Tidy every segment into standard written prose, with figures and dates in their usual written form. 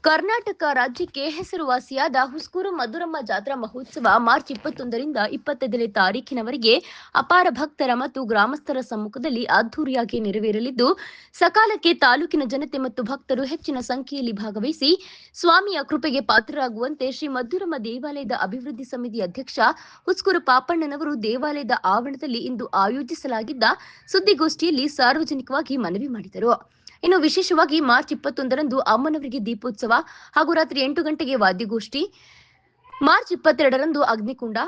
ಕರ್ನಾಟಕ ರಾಜ್ಯಕ್ಕೆ ಹೆಸರುವಾಸಿಯಾದ ಹುಸ್ಕೂರು ಮಧುರಮ್ಮ ಜಾತ್ರಾ ಮಹೋತ್ಸವ ಮಾರ್ಚ್ 21ರಿಂದ 25ನೇ ತಾರೀಖಿನವರೆಗೆ ಅಪಾರ ಭಕ್ತರ ಮತ್ತು ಗ್ರಾಮಸ್ಥರ ಸಮ್ಮುಖದಲ್ಲಿ ಅದ್ದೂರಿಯಾಗಿ ನೆರವೇರಲಿದ್ದು, ಸಕಾಲಕ್ಕೆ ತಾಲೂಕಿನ ಜನತೆ ಮತ್ತು ಭಕ್ತರು ಹೆಚ್ಚಿನ ಸಂಖ್ಯೆಯಲ್ಲಿ ಭಾಗವಹಿಸಿ ಸ್ವಾಮಿಯ ಕೃಪೆಗೆ ಪಾತ್ರರಾಗುವಂತೆ ಶ್ರೀ ಮಧುರಮ್ಮ ದೇವಾಲಯದ ಅಭಿವೃದ್ಧಿ ಸಮಿತಿ ಅಧ್ಯಕ್ಷ ಹುಸ್ಕೂರು ಪಾಪಣ್ಣನವರು ದೇವಾಲಯದ ಆವರಣದಲ್ಲಿ ಇಂದು ಆಯೋಜಿಸಲಾಗಿದ್ದ ಸುದ್ದಿಗೋಷ್ಠಿಯಲ್ಲಿ ಸಾರ್ವಜನಿಕವಾಗಿ ಮನವಿ ಮಾಡಿದರು. ಇನ್ನು ವಿಶೇಷವಾಗಿ ಮಾರ್ಚ್ 21ರಂದು ಅಮ್ಮನವರಿಗೆ ದೀಪೋತ್ಸವ ಹಾಗೂ ರಾತ್ರಿ 8 ಗಂಟೆಗೆ ವಾದ್ಯಗೋಷ್ಠಿ, ಮಾರ್ಚ್ 22ರಂದು ಅಗ್ನಿಕುಂಡ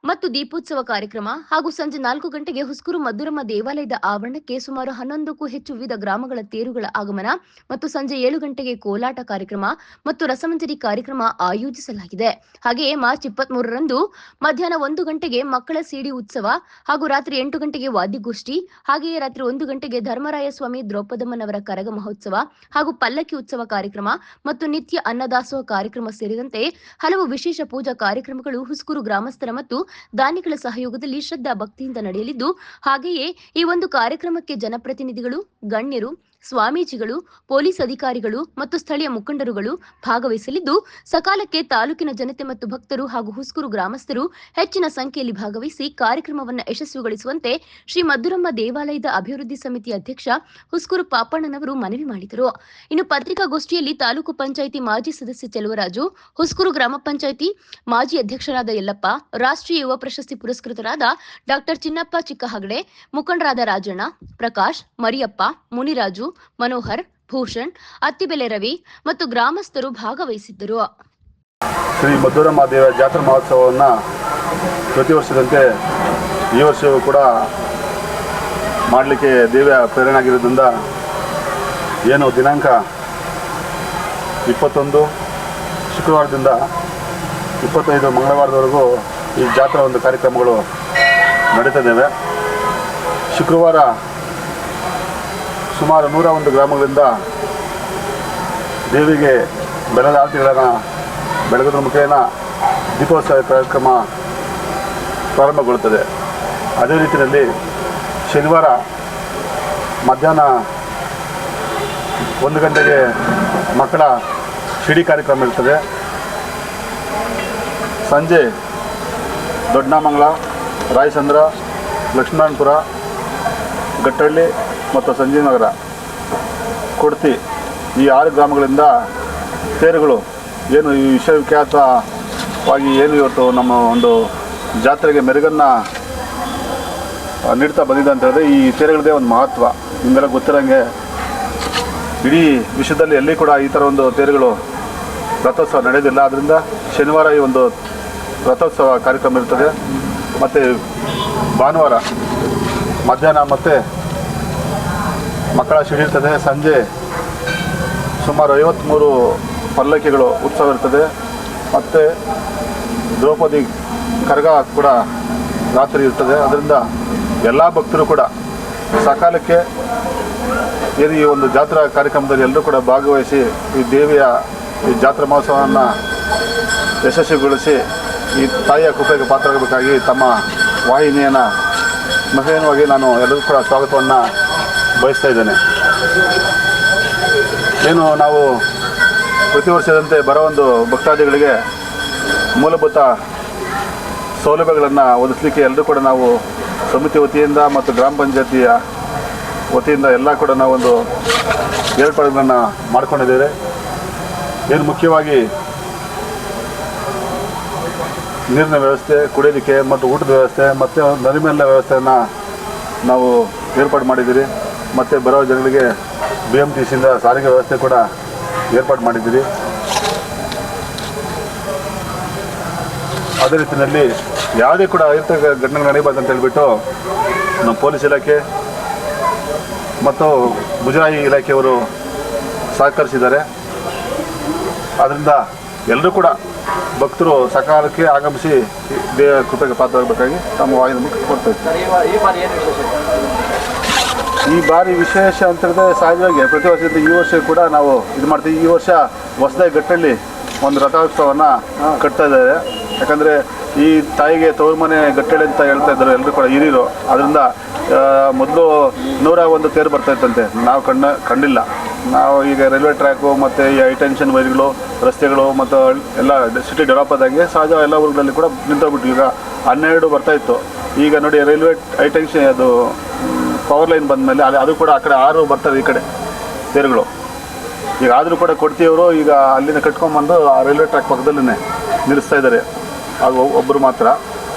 ಮತ್ತು ದೀಪೋತ್ಸವ ಕಾರ್ಯಕ್ರಮ ಹಾಗೂ ಸಂಜೆ 4 ಗಂಟೆಗೆ ಹುಸ್ಕೂರು ಮಧುರಮ್ಮ ದೇವಾಲಯದ ಆವರಣಕ್ಕೆ ಸುಮಾರು 11ಕ್ಕೂ ಹೆಚ್ಚು ವಿವಿಧ ಗ್ರಾಮಗಳ ತೇರುಗಳ ಆಗಮನ ಮತ್ತು ಸಂಜೆ 7 ಗಂಟೆಗೆ ಕೋಲಾಟ ಕಾರ್ಯಕ್ರಮ ಮತ್ತು ರಸಮಂಜರಿ ಕಾರ್ಯಕ್ರಮ ಆಯೋಜಿಸಲಾಗಿದೆ. ಹಾಗೆಯೇ ಮಾರ್ಚ್ 23ರಂದು ಮಧ್ಯಾಹ್ನ 1 ಗಂಟೆಗೆ ಮಕ್ಕಳ ಸಿಡಿ ಉತ್ಸವ ಹಾಗೂ ರಾತ್ರಿ 8 ಗಂಟೆಗೆ ವಾದ್ಯಗೋಷ್ಠಿ, ಹಾಗೆಯೇ ರಾತ್ರಿ 1 ಗಂಟೆಗೆ ಧರ್ಮರಾಯ ಸ್ವಾಮಿ ದ್ರೌಪದಮ್ಮನವರ ಕರಗ ಮಹೋತ್ಸವ ಹಾಗೂ ಪಲ್ಲಕ್ಕಿ ಉತ್ಸವ ಕಾರ್ಯಕ್ರಮ ಮತ್ತು ನಿತ್ಯ ಅನ್ನದಾಸೋಹ ಕಾರ್ಯಕ್ರಮ ಸೇರಿದಂತೆ ಹಲವು ವಿಶೇಷ ಪೂಜಾ ಕಾರ್ಯಕ್ರಮಗಳು ಹುಸ್ಕೂರು ಗ್ರಾಮಸ್ಥರ ಮತ್ತು ದಾನಿಗಳ ಸಹಯೋಗದಲ್ಲಿ ಶ್ರದ್ಧಾ ಭಕ್ತಿಯಿಂದ ನಡೆಯಲಿದ್ದು, ಹಾಗೆಯೇ ಈ ಒಂದು ಕಾರ್ಯಕ್ರಮಕ್ಕೆ ಜನಪ್ರತಿನಿಧಿಗಳು, ಗಣ್ಯರು, ಸ್ವಾಮೀಜಿಗಳು, ಪೊಲೀಸ್ ಅಧಿಕಾರಿಗಳು ಮತ್ತು ಸ್ಥಳೀಯ ಮುಖಂಡರುಗಳು ಭಾಗವಹಿಸಲಿದ್ದು, ಸಕಾಲಕ್ಕೆ ತಾಲೂಕಿನ ಜನತೆ ಮತ್ತು ಭಕ್ತರು ಹಾಗೂ ಹುಸ್ಕೂರು ಗ್ರಾಮಸ್ಥರು ಹೆಚ್ಚಿನ ಸಂಖ್ಯೆಯಲ್ಲಿ ಭಾಗವಹಿಸಿ ಕಾರ್ಯಕ್ರಮವನ್ನು ಯಶಸ್ವಿಗೊಳಿಸುವಂತೆ ಶ್ರೀ ಮಧುರಮ್ಮ ದೇವಾಲಯದ ಅಭಿವೃದ್ಧಿ ಸಮಿತಿ ಅಧ್ಯಕ್ಷ ಹುಸ್ಕೂರು ಪಾಪಣ್ಣನವರು ಮನವಿ ಮಾಡಿದರು. ಇನ್ನು ಪತ್ರಿಕಾಗೋಷ್ಠಿಯಲ್ಲಿ ತಾಲೂಕು ಪಂಚಾಯಿತಿ ಮಾಜಿ ಸದಸ್ಯ ಚೆಲುವರಾಜು, ಹುಸ್ಕೂರು ಗ್ರಾಮ ಪಂಚಾಯಿತಿ ಮಾಜಿ ಅಧ್ಯಕ್ಷರಾದ ಯಲ್ಲಪ್ಪ, ರಾಷ್ಟ್ರೀಯ ಯುವ ಪ್ರಶಸ್ತಿ ಪುರಸ್ಕೃತರಾದ ಡಾಕ್ಟರ್ ಚಿನ್ನಪ್ಪ ಚಿಕ್ಕಹಗಡೆ, ಮುಖಂಡರಾದ ರಾಜಣ್ಣ, ಪ್ರಕಾಶ್, ಮರಿಯಪ್ಪ, ಮುನಿರಾಜು, ಮನೋಹರ್, ಭೂಷಣ್, ಅತ್ತಿಬೆಲೆ ರವಿ ಮತ್ತು ಗ್ರಾಮಸ್ಥರು ಭಾಗವಹಿಸಿದ್ದರು. ಶ್ರೀ ಮಧುರಮ್ಮ ದೇವ ಜಾತ್ರಾ ಮಹೋತ್ಸವವನ್ನು ಪ್ರತಿ ವರ್ಷದಂತೆ ಈ ವರ್ಷವೂ ಕೂಡ ಮಾಡಲಿಕ್ಕೆ ದೇವಿಯ ಪ್ರೇರಣೆ ಆಗಿರೋದ್ರಿಂದ ಏನು ದಿನಾಂಕ 21 ಶುಕ್ರವಾರದಿಂದ 25 ಮಂಗಳವಾರದವರೆಗೂ ಈ ಜಾತ್ರಾ ಒಂದು ಕಾರ್ಯಕ್ರಮಗಳು ನಡೀತಿದ್ದಾವೆ. ಶುಕ್ರವಾರ ಸುಮಾರು 101 ಗ್ರಾಮಗಳಿಂದ ದೇವಿಗೆ ಬೆಲ್ಲದ ಆರತಿಗಳನ್ನು ಬೆಳಗೋದ್ರ ಮುಖೇನ ದೀಪೋತ್ಸವ ಕಾರ್ಯಕ್ರಮ ಪ್ರಾರಂಭಗೊಳ್ಳುತ್ತದೆ. ಅದೇ ರೀತಿಯಲ್ಲಿ ಶನಿವಾರ ಮಧ್ಯಾಹ್ನ 1 ಗಂಟೆಗೆ ಮಕ್ಕಳ ಶಿಡಿ ಕಾರ್ಯಕ್ರಮ ಇರ್ತದೆ. ಸಂಜೆ ದೊಡ್ಡನಾಮಂಗಲ, ರಾಯಚಂದ್ರ, ಲಕ್ಷ್ಮಣಪುರ, ಗಟ್ಟಳ್ಳಿ ಮತ್ತು ಸಂಜೀವನಗರ, ಕೊಡ್ತಿ ಈ 6 ಗ್ರಾಮಗಳಿಂದ ತೇರುಗಳು ಏನು ಈ ವಿಶ್ವವಿಖ್ಯಾತವಾಗಿ ಏನು ಇವತ್ತು ನಮ್ಮ ಒಂದು ಜಾತ್ರೆಗೆ ಮೆರುಗನ್ನು ನೀಡ್ತಾ ಬಂದಿದೆ ಅಂತ ಹೇಳಿದ್ರೆ ಈ ತೇರುಗಳದೇ ಒಂದು ಮಹತ್ವ ನಿಮಗೆಲ್ಲ ಗೊತ್ತಿರೋಂಗೆ ಇಡೀ ವಿಶ್ವದಲ್ಲಿ ಎಲ್ಲಿ ಕೂಡ ಈ ಥರ ಒಂದು ತೇರುಗಳು ರಥೋತ್ಸವ ನಡೆಯೋದಿಲ್ಲ. ಆದ್ದರಿಂದ ಶನಿವಾರ ಈ ಒಂದು ರಥೋತ್ಸವ ಕಾರ್ಯಕ್ರಮ ಇರ್ತದೆ. ಮತ್ತು ಭಾನುವಾರ ಮಧ್ಯಾಹ್ನ ಮತ್ತು ಮಕ್ಕಳ ಶಿಡಿ ಇರ್ತದೆ. ಸಂಜೆ ಸುಮಾರು 53 ಪಲ್ಲಕ್ಕಿಗಳು ಉತ್ಸವ ಇರ್ತದೆ. ಮತ್ತು ದ್ರೌಪದಿ ಕರಗ ಕೂಡ ರಾತ್ರಿ ಇರ್ತದೆ. ಅದರಿಂದ ಎಲ್ಲ ಭಕ್ತರು ಕೂಡ ಸಕಾಲಕ್ಕೆ ಏನು ಈ ಒಂದು ಜಾತ್ರಾ ಕಾರ್ಯಕ್ರಮದಲ್ಲಿ ಎಲ್ಲರೂ ಕೂಡ ಭಾಗವಹಿಸಿ ಈ ದೇವಿಯ ಈ ಜಾತ್ರಾ ಮಹೋತ್ಸವವನ್ನು ಯಶಸ್ವಿಗೊಳಿಸಿ ಈ ತಾಯಿಯ ಕೃಪೆಗೆ ಪಾತ್ರರಾಗಬೇಕಾಗಿ ತಮ್ಮ ವಾಹಿನಿಯನ್ನು ಮಹೇನವಾಗಿ ನಾನು ಎಲ್ಲರಿಗೂ ಕೂಡ ಸ್ವಾಗತವನ್ನು ಬಯಸ್ತಾ ಇದ್ದೇನೆ. ಏನು ನಾವು ಪ್ರತಿ ವರ್ಷದಂತೆ ಬರೋ ಒಂದು ಭಕ್ತಾದಿಗಳಿಗೆ ಮೂಲಭೂತ ಸೌಲಭ್ಯಗಳನ್ನು ಒದಗಿಸಲಿಕ್ಕೆ ಎಲ್ಲರೂ ಕೂಡ ನಾವು ಸಮಿತಿ ವತಿಯಿಂದ ಮತ್ತು ಗ್ರಾಮ ಪಂಚಾಯತಿಯ ವತಿಯಿಂದ ಎಲ್ಲ ಕೂಡ ನಾವೊಂದು ಏರ್ಪಾಡುಗಳನ್ನು ಮಾಡಿಕೊಂಡಿದ್ದೇವೆ. ಏನು ಮುಖ್ಯವಾಗಿ ನೀರಿನ ವ್ಯವಸ್ಥೆ, ಕುಡಿಯಲಿಕ್ಕೆ ಮತ್ತು ಊಟದ ವ್ಯವಸ್ಥೆ ಮತ್ತು ನದಿಮೇಲಿನ ವ್ಯವಸ್ಥೆಯನ್ನು ನಾವು ಏರ್ಪಾಡು ಮಾಡಿದ್ದೀರಿ. ಮತ್ತು ಬರೋ ಜನಗಳಿಗೆ BMTCಯಿಂದ ಸಾರಿಗೆ ವ್ಯವಸ್ಥೆ ಕೂಡ ಏರ್ಪಾಡು ಮಾಡಿದ್ದೀರಿ. ಅದೇ ರೀತಿಯಲ್ಲಿ ಯಾವುದೇ ಕೂಡ ಅಹಿತಕರ ಘಟನೆಗಳು ನಡೆಯಬಾರ್ದು ಅಂತ ಹೇಳಿಬಿಟ್ಟು ನಮ್ಮ ಪೊಲೀಸ್ ಇಲಾಖೆ ಮತ್ತು ಮುಜರಾಯಿ ಇಲಾಖೆಯವರು ಸಹಕರಿಸಿದ್ದಾರೆ. ಆದ್ದರಿಂದ ಎಲ್ಲರೂ ಕೂಡ ಭಕ್ತರು ಸಕಾಲಕ್ಕೆ ಆಗಮಿಸಿ ದೇವ ಕೃಪೆಗೆ ಪಾತ್ರರಾಗಬೇಕಾಗಿ ತಮ್ಮ ವಾಹಿನಿ ಕೊಡ್ತಾ ಇದ್ದಾರೆ. ಈ ಬಾರಿ ವಿಶೇಷ ಅಂತ ಹೇಳಿದ್ರೆ ಸಹಜವಾಗಿ ಪ್ರತಿ ವರ್ಷದಿಂದ ಈ ವರ್ಷ ಕೂಡ ನಾವು ಇದು ಮಾಡ್ತೀವಿ. ಈ ವರ್ಷ ಹೊಸದಾಗಿ ಗಟ್ಟಳ್ಳಿ ಒಂದು ರಥೋತ್ಸವವನ್ನು ಕಟ್ತಾ ಇದ್ದಾರೆ. ಯಾಕಂದರೆ ಈ ತಾಯಿಗೆ ತವರು ಮನೆ ಗಟ್ಟಳ್ಳಿ ಅಂತ ಹೇಳ್ತಾ ಇದ್ದಾರೆ ಎಲ್ಲರೂ ಕೂಡ ಹಿರಿಯರು. ಅದರಿಂದ ಮೊದಲು 101 ತೇರು ಬರ್ತಾಯಿತ್ತಂತೆ, ನಾವು ಕಂಡಿಲ್ಲ. ನಾವು ಈಗ ರೈಲ್ವೆ ಟ್ರ್ಯಾಕು ಮತ್ತು ಈ ಹೈಟೆನ್ಷನ್ ವೈರ್ಗಳು, ರಸ್ತೆಗಳು ಮತ್ತು ಎಲ್ಲ ಸಿಟಿ ಡೆವಲಪ್ ಆದಂಗೆ ಸಹಜ ಎಲ್ಲ ಊರುಗಳಲ್ಲಿ ಕೂಡ ನಿಂತೋಗ್ಬಿಟ್ಟು ಈಗ 12 ಬರ್ತಾಯಿತ್ತು. ಈಗ ನೋಡಿ ರೈಲ್ವೆ ಹೈಟೆನ್ಷನ್ ಅದು ಪವರ್ ಲೈನ್ ಬಂದಮೇಲೆ ಅದು ಕೂಡ ಆ ಕಡೆ 6 ಬರ್ತಾರೆ ಈ ಕಡೆ ತೇರುಗಳು. ಈಗ ಆದರೂ ಕೂಡ ಕೊಡ್ತಿಯವರು ಈಗ ಅಲ್ಲಿಂದ ಕಟ್ಕೊಂಡ್ಬಂದು ಆ ರೈಲ್ವೆ ಟ್ರ್ಯಾಕ್ ಪಕ್ಕದಲ್ಲೇ ನಿಲ್ಲಿಸ್ತಾ ಇದ್ದಾರೆ. ಅದು ಒಬ್ಬರು ಮಾತ್ರ.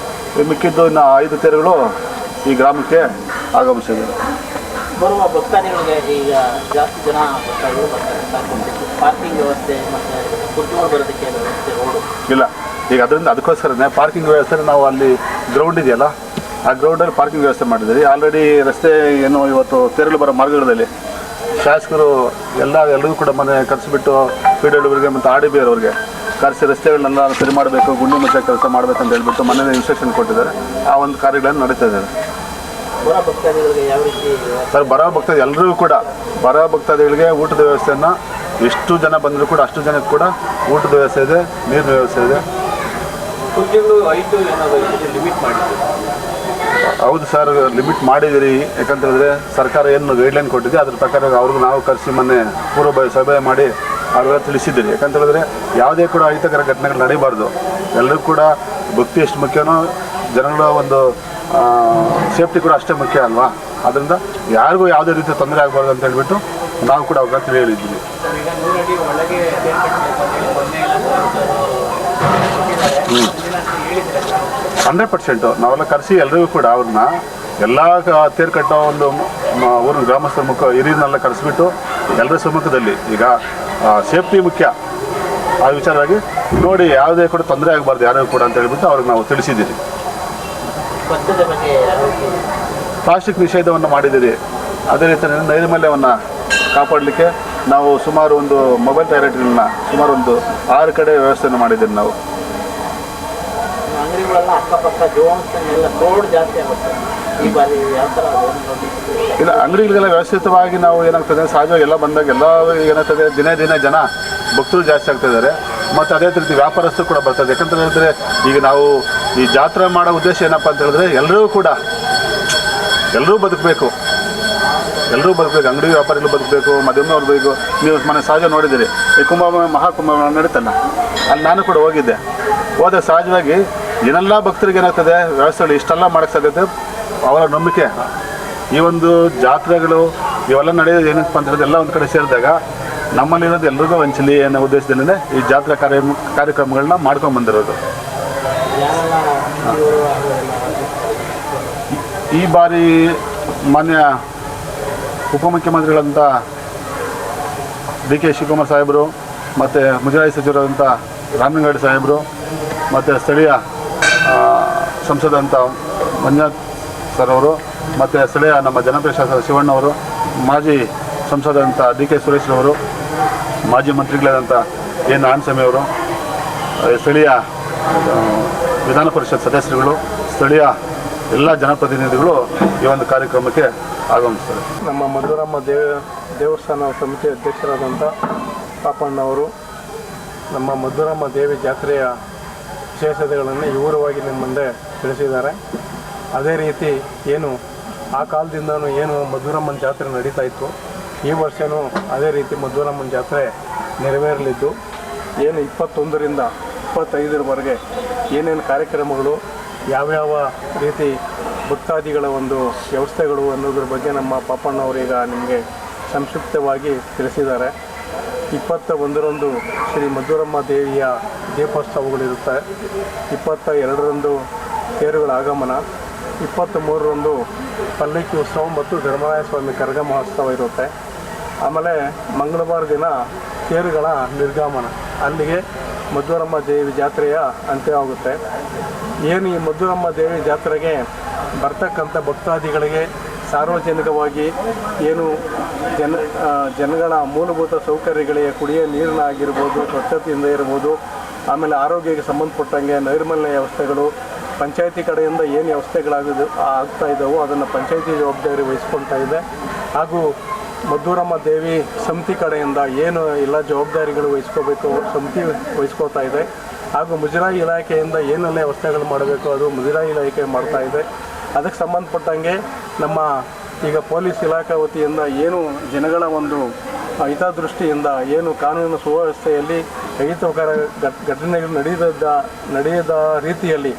ಮಿಕ್ಕಿದ್ದು ಇನ್ನು 5 ತೇರುಗಳು ಈ ಗ್ರಾಮಕ್ಕೆ ಆಗಮಿಸಿದ್ದಾರೆ. ಬರುವ ಭಕ್ತಾದಿಗಳಿಗೆ ಈಗ ಜಾಸ್ತಿ ಜನ ಭಕ್ತಾದಿಗಳು ಬರ್ತಾರೆ, ಪಾರ್ಕಿಂಗ್ ವ್ಯವಸ್ಥೆ ಮತ್ತು ಕುರ್ಚಿಗಳು ಬರೋದಕ್ಕೆ ವ್ಯವಸ್ಥೆ ರೋಡು ಇಲ್ಲ. ಈಗ ಅದಕ್ಕೋಸ್ಕರನೇ ಪಾರ್ಕಿಂಗ್ ವ್ಯವಸ್ಥೆ ನಾವು ಅಲ್ಲಿ ಗ್ರೌಂಡ್ ಇದೆಯಲ್ಲ, ಆ ಗ್ರೌಂಡಲ್ಲಿ ಪಾರ್ಕಿಂಗ್ ವ್ಯವಸ್ಥೆ ಮಾಡಿದ್ದೀವಿ. ಆಲ್ರೆಡಿ ರಸ್ತೆ ಏನು ಇವತ್ತು ತೇರುಗಳು ಬರೋ ಮಾರ್ಗಗಳಲ್ಲಿ ಶಾಸಕರು ಎಲ್ಲರಿಗೂ ಕೂಡ ಮನೆ ಕರೆಸಿಬಿಟ್ಟು PWಗೆ ಮತ್ತು RDB ಅವ್ರಿಗೆ ಕರೆಸಿ ರಸ್ತೆಗಳನ್ನೆಲ್ಲ ಸರಿ ಮಾಡಬೇಕು, ಗುಂಡಿ ಮುಚ್ಚ ಕೆಲಸ ಮಾಡಬೇಕಂತ ಹೇಳ್ಬಿಟ್ಟು ಮನೆ ಇನ್ಸ್ಟ್ರಕ್ಷನ್ ಕೊಟ್ಟಿದ್ದಾರೆ. ಆ ಒಂದು ಕಾರ್ಯಗಳನ್ನು ನಡೀತಾ ಇದ್ದಾರೆ. ಸರ್, ಬರೋ ಭಕ್ತಾದಿ ಎಲ್ಲರಿಗೂ ಕೂಡ ಬರೋ ಭಕ್ತಾದಿಗಳಿಗೆ ಊಟದ ವ್ಯವಸ್ಥೆಯನ್ನು ಎಷ್ಟು ಜನ ಬಂದರೂ ಕೂಡ ಅಷ್ಟು ಜನಕ್ಕೆ ಕೂಡ ಊಟದ ವ್ಯವಸ್ಥೆ ಇದೆ, ನೀರಿನ ವ್ಯವಸ್ಥೆ ಇದೆ. ಹೌದು ಸರ್, ಲಿಮಿಟ್ ಮಾಡಿದ್ದೀರಿ. ಯಾಕಂತ ಹೇಳಿದ್ರೆ ಸರ್ಕಾರ ಏನು ಗೈಡ್ಲೈನ್ ಕೊಟ್ಟಿದೆ ಅದ್ರ ಪ್ರಕಾರ ಅವ್ರಿಗೂ ನಾವು ಕರೆಸಿ ಮೊನ್ನೆ ಪೂರ್ವ ಸಭೆ ಮಾಡಿ ಅವ್ರಿಗೆ ತಿಳಿಸಿದ್ದೀರಿ. ಯಾಕಂತ ಹೇಳಿದ್ರೆ ಯಾವುದೇ ಕೂಡ ಅಹಿತಕರ ಘಟನೆಗಳು ನಡೀಬಾರ್ದು. ಎಲ್ಲರಿಗೂ ಕೂಡ ಭಕ್ತಿ ಎಷ್ಟು ಮುಖ್ಯನೋ ಜನಗಳ ಒಂದು ಸೇಫ್ಟಿ ಕೂಡ ಅಷ್ಟೇ ಮುಖ್ಯ ಅಲ್ವಾ. ಅದರಿಂದ ಯಾರಿಗೂ ಯಾವುದೇ ರೀತಿ ತೊಂದರೆ ಆಗಬಾರ್ದು ಅಂತ ಹೇಳ್ಬಿಟ್ಟು ನಾವು ಕೂಡ ಅವ್ರ ತಿಳಿ ಹೇಳಿದ್ದೀವಿ. 100% ನಾವೆಲ್ಲ ಕರೆಸಿ ಎಲ್ರಿಗೂ ಕೂಡ ಅವ್ರನ್ನ ಎಲ್ಲ ತೇರು ಕಟ್ಟೋ ಒಂದು ಊರಿನ ಗ್ರಾಮಸ್ಥರ ಹಿರಿಯರನ್ನೆಲ್ಲ ಕರೆಸಿಬಿಟ್ಟು ಎಲ್ಲರ ಸಮ್ಮುಖದಲ್ಲಿ ಈಗ ಸೇಫ್ಟಿ ಮುಖ್ಯ ಆ ವಿಚಾರವಾಗಿ ನೋಡಿ ಯಾವುದೇ ಕೂಡ ತೊಂದರೆ ಆಗಬಾರ್ದು ಯಾರಿಗೂ ಕೂಡ ಅಂತ ಹೇಳ್ಬಿಟ್ಟು ಅವ್ರಿಗೆ ನಾವು ತಿಳಿಸಿದ್ದೀರಿ. ಪ್ಲಾಸ್ಟಿಕ್ ನಿಷೇಧವನ್ನು ಮಾಡಿದ್ದೀರಿ. ಅದೇ ರೀತಿ ನೈರ್ಮಲ್ಯವನ್ನು ಕಾಪಾಡಲಿಕ್ಕೆ ನಾವು ಸುಮಾರು ಒಂದು ಮೊಬೈಲ್ ಟಾಯ್ಲೆಟ್ಗಳನ್ನ ಸುಮಾರು ಒಂದು 6 ಕಡೆ ವ್ಯವಸ್ಥೆಯನ್ನು ಮಾಡಿದ್ದೀರಿ ನಾವು. ಇಲ್ಲ, ಅಂಗಡಿಗಳಿಗೆಲ್ಲ ವ್ಯವಸ್ಥಿತವಾಗಿ ನಾವು ಏನಾಗ್ತದೆ ಸಹಜವಾಗಿ ಎಲ್ಲ ಬಂದಾಗ ಎಲ್ಲ ಏನಾಗ್ತದೆ ದಿನೇ ದಿನೇ ಜನ ಭಕ್ತರು ಜಾಸ್ತಿ ಆಗ್ತಾ ಇದ್ದಾರೆ. ಮತ್ತು ಅದೇ ರೀತಿ ವ್ಯಾಪಾರಸ್ಥರು ಕೂಡ ಬರ್ತದೆ. ಯಾಕಂತ ಹೇಳಿದ್ರೆ ಈಗ ನಾವು ಈ ಜಾತ್ರೆ ಮಾಡೋ ಉದ್ದೇಶ ಏನಪ್ಪ ಅಂತ ಹೇಳಿದ್ರೆ ಎಲ್ಲರೂ ಬದುಕಬೇಕು, ಅಂಗಡಿ ವ್ಯಾಪಾರಿಗಳು ಬದುಕಬೇಕು, ಮಧ್ಯಮವ್ರು ಬೇಕು. ನೀವು ಮನೆ ಸಹಜ ನೋಡಿದ್ದೀರಿ, ಈ ಮಹಾಕುಂಭ ನಡೀತಲ್ಲ, ಅಲ್ಲಿ ನಾನು ಕೂಡ ಹೋದ ಸಹಜವಾಗಿ ಏನೆಲ್ಲ ಭಕ್ತರಿಗೆ ಏನಾಗ್ತದೆ ವ್ಯವಸ್ಥೆಗಳು ಇಷ್ಟೆಲ್ಲ ಮಾಡೋಕ್ಕೆ ಸಾಧ್ಯತೆ ಅವರ ನಂಬಿಕೆ. ಈ ಒಂದು ಜಾತ್ರೆಗಳು ಇವೆಲ್ಲ ನಡೆಯೋದು ಏನಪ್ಪ ಅಂತ ಹೇಳಿದ್ರೆ ಎಲ್ಲ ಒಂದು ಕಡೆ ಸೇರಿದಾಗ ನಮ್ಮಲ್ಲಿರೋದು ಎಲ್ರಿಗೂ ಹಂಚಲಿ ಅನ್ನೋ ಉದ್ದೇಶದಲ್ಲೇ ಈ ಜಾತ್ರಾ ಕಾರ್ಯಕ್ರಮಗಳನ್ನ ಮಾಡ್ಕೊಂಡ್ಬಂದಿರೋದು. ಈ ಬಾರಿ ಮಾನ್ಯ ಉಪಮುಖ್ಯಮಂತ್ರಿಗಳಂಥ DK ಶಿವಕುಮಾರ್ ಸಾಹೇಬರು ಮತ್ತು ಮುಜರಾಯಿ ಸಚಿವರಾದಂಥ ರಾಮಲಿಂಗಾರೆಡ್ಡಿ ಸಾಹೇಬರು ಮತ್ತು ಸ್ಥಳೀಯ ಸಂಸದಂಥ ಮಂಜುನಾಥ್ ಸರ್ ಅವರು ಮತ್ತು ಸ್ಥಳೀಯ ನಮ್ಮ ಜನಪ್ರಿಯ ಶಾಸಕ ಶಿವಣ್ಣವರು, ಮಾಜಿ ಸಂಸದಂಥ DK ಸುರೇಶ್ರವರು, ಮಾಜಿ ಮಂತ್ರಿಗಳಾದಂಥ N ನಾರಾಯಣಸ್ವಾಮಿ ಅವರು, ಸ್ಥಳೀಯ ವಿಧಾನ ಪರಿಷತ್ ಸದಸ್ಯರುಗಳು, ಸ್ಥಳೀಯ ಎಲ್ಲ ಜನಪ್ರತಿನಿಧಿಗಳು ಈ ಒಂದು ಕಾರ್ಯಕ್ರಮಕ್ಕೆ ಆಗಮಿಸ್ತಾರೆ. ನಮ್ಮ ಮಧುರಮ್ಮ ದೇವಸ್ಥಾನ ಸಮಿತಿ ಅಧ್ಯಕ್ಷರಾದಂಥ ಪಾಪಣ್ಣವರು ನಮ್ಮ ಮಧುರಮ್ಮ ದೇವಿ ಜಾತ್ರೆಯ ವಿಶೇಷತೆಗಳನ್ನು ವಿವರವಾಗಿ ನಿಮ್ಮ ಮುಂದೆ ತಿಳಿಸಿದ್ದಾರೆ. ಅದೇ ರೀತಿ ಏನು ಆ ಕಾಲದಿಂದನೂ ಏನು ಮಧುರಮ್ಮನ ಜಾತ್ರೆ ನಡೀತಾ ಇತ್ತು, ಈ ವರ್ಷವೂ ಅದೇ ರೀತಿ ಮಧುರಮ್ಮನ ಜಾತ್ರೆ ನೆರವೇರಲಿದ್ದು ಏನು 21ರಿಂದ 25ರವರೆಗೆ ಏನೇನು ಕಾರ್ಯಕ್ರಮಗಳು ಯಾವ್ಯಾವ ರೀತಿ ಭಕ್ತಾದಿಗಳ ಒಂದು ವ್ಯವಸ್ಥೆಗಳು ಅನ್ನೋದ್ರ ಬಗ್ಗೆ ನಮ್ಮ ಪಾಪಣ್ಣವರೀಗ ನಿಮಗೆ ಸಂಕ್ಷಿಪ್ತವಾಗಿ ತಿಳಿಸಿದ್ದಾರೆ. 21ರಂದು ಶ್ರೀ ಮಧುರಮ್ಮ ದೇವಿಯ ದೀಪೋತ್ಸವಗಳಿರುತ್ತೆ. 22ರಂದು ತೇರುಗಳ ಆಗಮನ, 23ರಂದು ಪಲ್ಲಕ್ಕಿ ಉತ್ಸವ ಮತ್ತು ಧರ್ಮರಾಯ ಸ್ವಾಮಿ ಕರಗ ಮಹೋತ್ಸವ ಇರುತ್ತೆ. ಆಮೇಲೆ ಮಂಗಳವಾರ ದಿನ ತೇರುಗಳ ನಿರ್ಗಮನ, ಅಲ್ಲಿಗೆ ಮಧುರಮ್ಮ ದೇವಿ ಜಾತ್ರೆಯ ಅಂತ್ಯವಾಗುತ್ತೆ. ಏನು ಈ ಮಧುರಮ್ಮ ದೇವಿ ಜಾತ್ರೆಗೆ ಬರ್ತಕ್ಕಂಥ ಭಕ್ತಾದಿಗಳಿಗೆ ಸಾರ್ವಜನಿಕವಾಗಿ ಏನು ಜನಗಳ ಮೂಲಭೂತ ಸೌಕರ್ಯಗಳಿಗೆ ಕುಡಿಯೋ ನೀರಿನ ಆಗಿರ್ಬೋದು, ಸ್ವಚ್ಛತೆಯಿಂದ ಇರ್ಬೋದು, ಆಮೇಲೆ ಆರೋಗ್ಯಕ್ಕೆ ಸಂಬಂಧಪಟ್ಟಂಗೆ ನೈರ್ಮಲ್ಯ ವ್ಯವಸ್ಥೆಗಳು ಪಂಚಾಯತಿ ಕಡೆಯಿಂದ ಏನು ಆಗ್ತಾ ಇದ್ದಾವೋ ಅದನ್ನು ಪಂಚಾಯತಿ ಜವಾಬ್ದಾರಿ ವಹಿಸ್ಕೊಳ್ತಾ ಇದೆ. ಹಾಗೂ ಮಧುರಮ್ಮ ದೇವಿ ಸಮಿತಿ ಕಡೆಯಿಂದ ಏನು ಎಲ್ಲ ಜವಾಬ್ದಾರಿಗಳು ವಹಿಸ್ಕೋಬೇಕು ಸಮಿತಿ ವಹಿಸ್ಕೋತಾ ಇದೆ. ಹಾಗೂ ಮುಜರಾಯಿ ಇಲಾಖೆಯಿಂದ ಏನೆಲ್ಲ ವ್ಯವಸ್ಥೆಗಳು ಮಾಡಬೇಕು ಅದು ಮುಜರಾಯಿ ಇಲಾಖೆ ಮಾಡ್ತಾ ಇದೆ. ಅದಕ್ಕೆ ಸಂಬಂಧಪಟ್ಟಂಗೆ ನಮ್ಮ ಈಗ ಪೊಲೀಸ್ ಇಲಾಖೆ ವತಿಯಿಂದ ಏನು ಜನಗಳ ಒಂದು ಹಿತದೃಷ್ಟಿಯಿಂದ ಏನು ಕಾನೂನು ಸುವ್ಯವಸ್ಥೆಯಲ್ಲಿ ಅಹಿತಕರ ಘಟನೆಗಳು ನಡೆಯದ ರೀತಿಯಲ್ಲಿ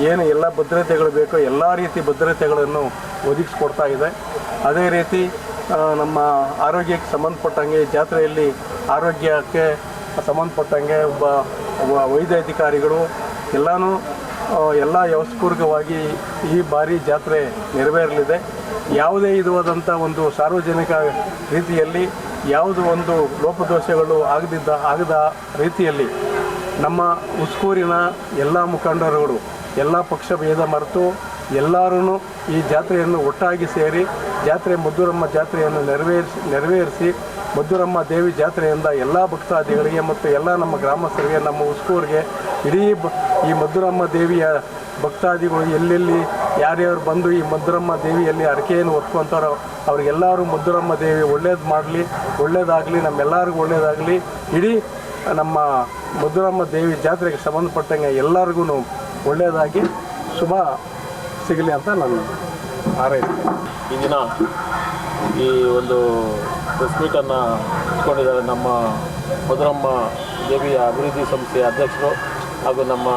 ಏನು ಎಲ್ಲ ಭದ್ರತೆಗಳು ಬೇಕೋ ಎಲ್ಲ ರೀತಿ ಭದ್ರತೆಗಳನ್ನು ಒದಗಿಸ್ಕೊಡ್ತಾ ಇದೆ. ಅದೇ ರೀತಿ ನಮ್ಮ ಆರೋಗ್ಯಕ್ಕೆ ಸಂಬಂಧಪಟ್ಟಂಗೆ ಜಾತ್ರೆಯಲ್ಲಿ ಆರೋಗ್ಯಕ್ಕೆ ಸಂಬಂಧಪಟ್ಟಂಗೆ ಒಬ್ಬ ವೈದ್ಯಾಧಿಕಾರಿಗಳು ಎಲ್ಲನೂ ಎಲ್ಲ ವ್ಯವಸ್ಥಿತವಾಗಿ ಈ ಬಾರಿ ಜಾತ್ರೆ ನೆರವೇರಲಿದೆ. ಯಾವುದೇ ಇದುವಾದಂಥ ಒಂದು ಸಾರ್ವಜನಿಕ ರೀತಿಯಲ್ಲಿ ಯಾವುದು ಒಂದು ಲೋಪದೋಷಗಳು ಆಗದ ರೀತಿಯಲ್ಲಿ ನಮ್ಮ ಉಸ್ಕೂರಿನ ಎಲ್ಲ ಮುಖಂಡರುಗಳು ಎಲ್ಲ ಪಕ್ಷ ಭೇದ ಮರೆತು ಎಲ್ಲರೂ ಈ ಜಾತ್ರೆಯನ್ನು ಒಟ್ಟಾಗಿ ಸೇರಿ ಮದ್ದೂರಮ್ಮ ಜಾತ್ರೆಯನ್ನು ನೆರವೇರಿಸಿ ಮದ್ದೂರಮ್ಮ ದೇವಿ ಜಾತ್ರೆಯಿಂದ ಎಲ್ಲ ಭಕ್ತಾದಿಗಳಿಗೆ ಮತ್ತು ಎಲ್ಲ ನಮ್ಮ ಗ್ರಾಮಸ್ಥರಿಗೆ, ನಮ್ಮ ಉಸ್ಕೂರಿಗೆ, ಇಡೀ ಈ ಮದ್ದೂರಮ್ಮ ದೇವಿಯ ಭಕ್ತಾದಿಗಳು ಎಲ್ಲೆಲ್ಲಿ ಯಾರ್ಯಾರು ಬಂದು ಈ ಮದ್ದೂರಮ್ಮ ದೇವಿಯಲ್ಲಿ ಹರಕೆಯನ್ನು ಹೊತ್ಕೊತಾರೋ ಅವರಿಗೆಲ್ಲರೂ ಮದ್ದೂರಮ್ಮ ದೇವಿ ಒಳ್ಳೇದಾಗಲಿ, ನಮ್ಮೆಲ್ಲರಿಗೂ ಒಳ್ಳೆಯದಾಗಲಿ. ಇಡೀ ನಮ್ಮ ಮದ್ದೂರಮ್ಮ ದೇವಿ ಜಾತ್ರೆಗೆ ಸಂಬಂಧಪಟ್ಟಂಗೆ ಎಲ್ಲರಿಗೂ ಒಳ್ಳೆಯದಾಗಿ ಶುಭ ಸಿಗಲಿ ಅಂತ ನಾನು ಹಾರೈಸ್ತೇನೆ. ಈ ದಿನ ಈ ಒಂದು ಪ್ರೆಸ್ ಮೀಟನ್ನು ಇಟ್ಕೊಂಡಿದ್ದಾರೆ ನಮ್ಮ ಮದ್ದೂರಮ್ಮ ದೇವಿಯ ಅಭಿವೃದ್ಧಿ ಸಂಸ್ಥೆಯ ಅಧ್ಯಕ್ಷರು ಹಾಗೂ ನಮ್ಮ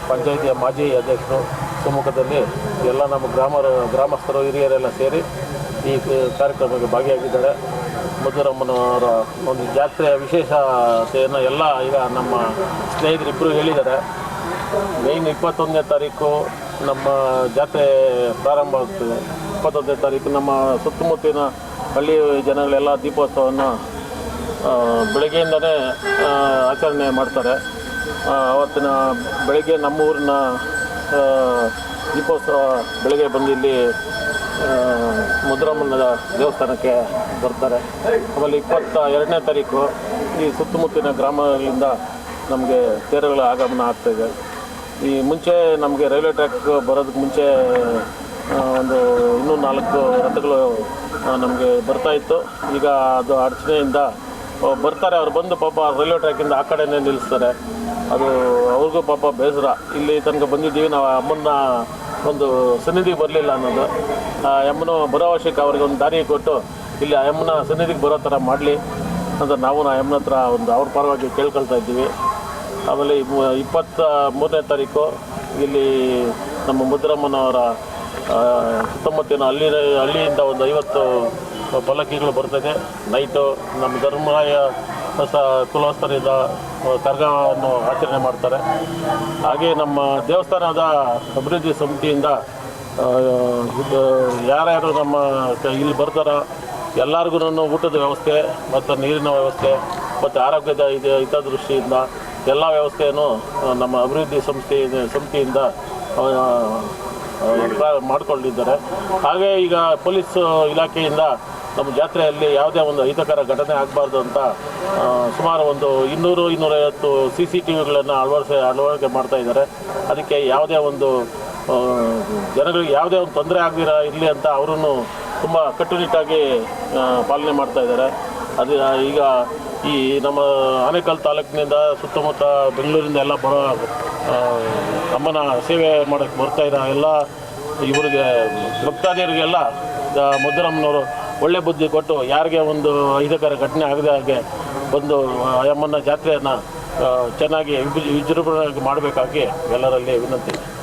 ಪಂಚಾಯಿತಿಯ ಮಾಜಿ ಅಧ್ಯಕ್ಷರು ಸಮ್ಮುಖದಲ್ಲಿ ಎಲ್ಲ ನಮ್ಮ ಗ್ರಾಮಸ್ಥರು ಹಿರಿಯರೆಲ್ಲ ಸೇರಿ ಈ ಕಾರ್ಯಕ್ರಮಕ್ಕೆ ಭಾಗಿಯಾಗಿದ್ದಾರೆ. ಮದ್ದೂರಮ್ಮನವರ ಒಂದು ಜಾತ್ರೆಯ ವಿಶೇಷತೆಯನ್ನು ಎಲ್ಲ ಈಗ ನಮ್ಮ ಸ್ನೇಹಿತರಿಬ್ಬರು ಹೇಳಿದ್ದಾರೆ. ಮೇಯ್ನ್ 21ನೇ ತಾರೀಕು ನಮ್ಮ ಜಾತ್ರೆ ಪ್ರಾರಂಭ ಆಗ್ತದೆ. 21ನೇ ತಾರೀಕು ನಮ್ಮ ಸುತ್ತಮುತ್ತಲಿನ ಹಳ್ಳಿ ಜನಗಳೆಲ್ಲ ದೀಪೋತ್ಸವವನ್ನು ಬೆಳಗ್ಗೆಯಿಂದನೇ ಆಚರಣೆ ಮಾಡ್ತಾರೆ. ಅವತ್ತಿನ ಬೆಳಗ್ಗೆ ನಮ್ಮ ಊರಿನ ದೀಪೋತ್ಸವ ಬೆಳಗ್ಗೆ ಬಂದು ಇಲ್ಲಿ ಮದ್ದೂರಮ್ಮನ ದೇವಸ್ಥಾನಕ್ಕೆ ಬರ್ತಾರೆ. ಆಮೇಲೆ 22ನೇ ತಾರೀಕು ಈ ಸುತ್ತಮುತ್ತಲಿನ ಗ್ರಾಮಗಳಿಂದ ನಮಗೆ ತೇರುಗಳ ಆಗಮನ ಆಗ್ತಾಯಿದೆ. ಈ ಮುಂಚೆ ನಮಗೆ ರೈಲ್ವೆ ಟ್ರ್ಯಾಕ್ ಬರೋದಕ್ಕೆ ಮುಂಚೆ ಒಂದು ಇನ್ನೂ 4 ರಥಗಳು ನಮಗೆ ಬರ್ತಾಯಿತ್ತು. ಈಗ ಅದು ಅಡಚಣೆಯಿಂದ ಬರ್ತಾರೆ, ಅವ್ರು ಬಂದು ಪಾಪ ರೈಲ್ವೆ ಟ್ರ್ಯಾಕಿಂದ ಆ ಕಡೆನೇ ನಿಲ್ಲಿಸ್ತಾರೆ. ಅದು ಅವ್ರಿಗೂ ಪಾಪ ಬೇಸರ. ಇಲ್ಲಿ ತನಕ ಬಂದಿದ್ದೀವಿ, ನಾವು ಅಮ್ಮನ ಒಂದು ಸನ್ನಿಧಿಗೆ ಬರಲಿಲ್ಲ ಅನ್ನೋದು. ಆ ಅಮ್ಮನು ಬರೋ ಅವಶ್ಯಕ ಅವ್ರಿಗೆ ಒಂದು ದಾರಿ ಕೊಟ್ಟು ಇಲ್ಲಿ ಆ ಅಮ್ಮನ ಸನ್ನಿಧಿಗೆ ಬರೋ ಥರ ಮಾಡಲಿ ಅಂತ ನಾವು ಆ ಅಮ್ಮನ ಹತ್ರ ಒಂದು ಅವ್ರ ಪರವಾಗಿ ಕೇಳ್ಕೊಳ್ತಾ ಇದ್ದೀವಿ. ಆಮೇಲೆ 23ನೇ ತಾರೀಕು ಇಲ್ಲಿ ನಮ್ಮ ಮದ್ದೂರಮ್ಮನವರ ಸುತ್ತಮುತ್ತಲಿನ ಹಳ್ಳಿಯಿಂದ ಒಂದು 50 ಪಲ್ಲಕ್ಕಿಗಳು ಬರ್ತದೆ. ನೈಟು ನಮ್ಮ ಧರ್ಮರಾಯ ಕುಲಸ್ಥರಿಂದ ಕರ್ಗವನ್ನು ಆಚರಣೆ ಮಾಡ್ತಾರೆ. ಹಾಗೆ ನಮ್ಮ ದೇವಸ್ಥಾನದ ಅಭಿವೃದ್ಧಿ ಸಮಿತಿಯಿಂದ ಯಾರ್ಯಾರು ನಮ್ಮ ಇಲ್ಲಿ ಬರ್ತಾರೋ ಎಲ್ಲರಿಗೂ ಊಟದ ವ್ಯವಸ್ಥೆ ಮತ್ತು ನೀರಿನ ವ್ಯವಸ್ಥೆ ಮತ್ತು ಆರೋಗ್ಯದ ಹಿತದೃಷ್ಟಿಯಿಂದ ಎಲ್ಲ ವ್ಯವಸ್ಥೆಯನ್ನು ನಮ್ಮ ಅಭಿವೃದ್ಧಿ ಸಮಿತಿಯಿಂದ ಮಾಡಿಕೊಂಡಿದ್ದಾರೆ. ಹಾಗೆ ಈಗ ಪೊಲೀಸ್ ಇಲಾಖೆಯಿಂದ ನಮ್ಮ ಜಾತ್ರೆಯಲ್ಲಿ ಯಾವುದೇ ಒಂದು ಅಹಿತಕರ ಘಟನೆ ಆಗಬಾರ್ದು ಅಂತ ಸುಮಾರು ಒಂದು 200-250 CCTVಗಳನ್ನು ಅಳವಡಿಕೆ ಮಾಡ್ತಾ ಇದ್ದಾರೆ. ಅದಕ್ಕೆ ಯಾವುದೇ ಒಂದು ಜನಗಳಿಗೆ ಯಾವುದೇ ಒಂದು ತೊಂದರೆ ಇರಲಿ ಅಂತ ಅವರು ತುಂಬ ಕಟ್ಟುನಿಟ್ಟಾಗಿ ಪಾಲನೆ ಮಾಡ್ತಾ ಇದ್ದಾರೆ. ಅದು ಈಗ ಈ ನಮ್ಮ ಆನೇಕಲ್ ತಾಲೂಕಿನಿಂದ ಸುತ್ತಮುತ್ತ ಬೆಂಗಳೂರಿಂದ ಎಲ್ಲ ಬರೋ ಅಮ್ಮನ ಸೇವೆ ಮಾಡೋಕ್ಕೆ ಬರ್ತಾಯಿರೋ ಎಲ್ಲ ಇವರಿಗೆ ಭಕ್ತಾದಿಯರಿಗೆಲ್ಲ ಮದ್ದೂರಮ್ಮನವರು ಒಳ್ಳೆ ಬುದ್ಧಿ ಕೊಟ್ಟು ಯಾರಿಗೆ ಒಂದು ಅಹಿತಕರ ಘಟನೆ ಆಗದೆ ಹಾಗೆ ಬಂದು ಅಮ್ಮನ ಜಾತ್ರೆಯನ್ನು ಚೆನ್ನಾಗಿ ವಿಜೃಂಭಣೆಯಾಗಿ ಮಾಡಬೇಕಾಗಿ ಎಲ್ಲರಲ್ಲಿ ವಿನಂತಿ.